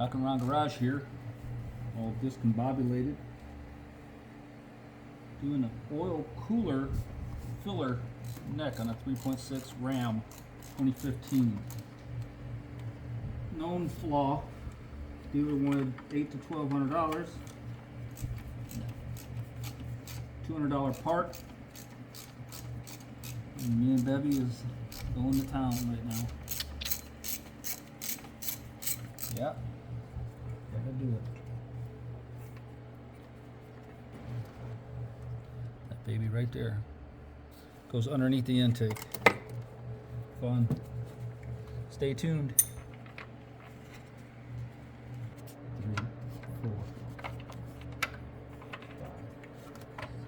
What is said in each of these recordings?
Rockin' Around Garage here, all discombobulated, doing an oil cooler filler neck on a 3.6 Ram 2015. Known flaw, dealer wanted $800 to $1,200, $200 part, and me and Bevy is going to town right now. Yeah. Gotta do it. That baby right there goes underneath the intake. Fun. Stay tuned. 3, 4, 5,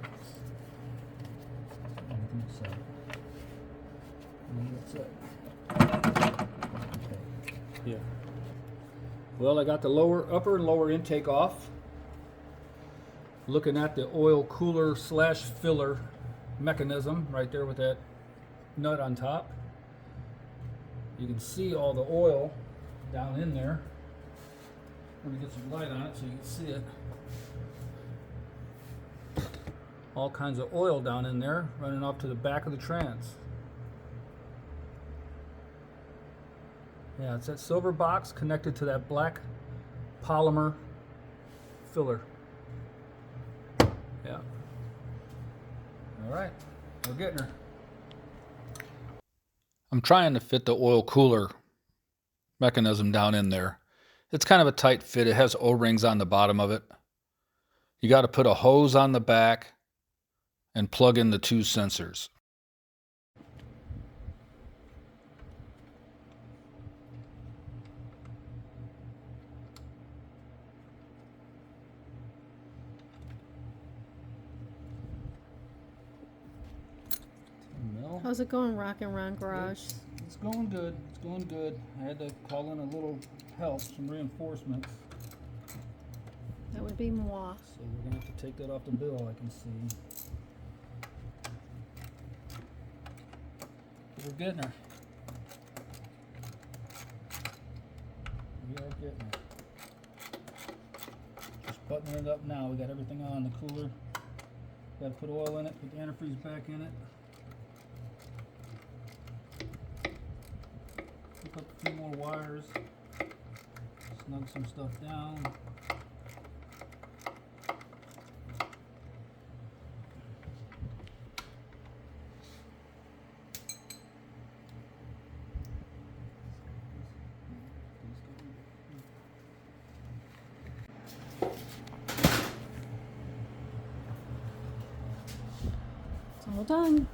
6, 7. Yeah. Well, I got the upper and lower intake off. Looking at the oil cooler slash filler mechanism right there with that nut on top. You can see all the oil down in there. Let me get some light on it so you can see it. All kinds of oil down in there running off to the back of the trans. Yeah, it's that silver box connected to that black polymer filler. Yeah. All right, we're getting her. I'm trying to fit the oil cooler mechanism down in there. It's kind of a tight fit. It has O-rings on the bottom of it. You got to put a hose on the back and plug in the 2 sensors. How's it going, Rockin' Around Garage? It's going good. It's going good. I had to call in a little help, some reinforcements. That would be moi. So we're going to have to take that off the bill, I can see. But we're getting her. We are getting her. Just buttoning it up now. We got everything on. The cooler. Got to put oil in it, put the antifreeze back in it. Pick up a few more wires, snug some stuff down. It's all done.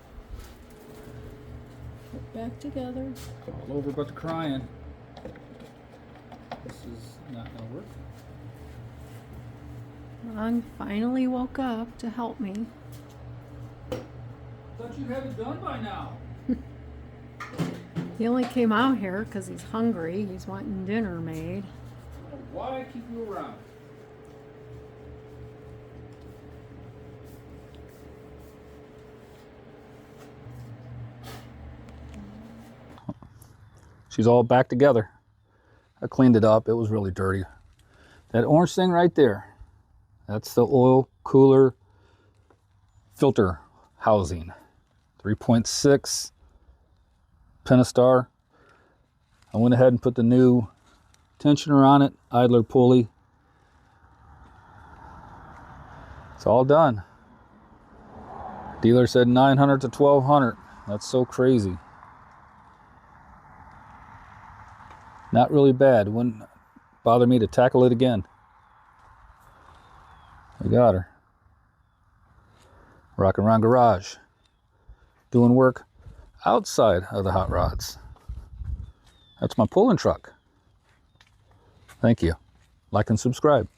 Put back together. All over but the crying. This is not gonna work. Ron finally woke up to help me. Thought you'd have it done by now. He only came out here because he's hungry. He's wanting dinner made. Why keep you around? She's all back together. I cleaned it up. It was really dirty. That orange thing right there, that's the oil cooler filter housing. 3.6 Pentastar. I went ahead and put the new tensioner on it, idler pulley. It's all done. Dealer said $900 to $1,200. That's so crazy. Not really bad. Wouldn't bother me to tackle it again. We got her. Rockin' Around Garage. Doing work outside of the hot rods. That's my pulling truck. Thank you. Like and subscribe.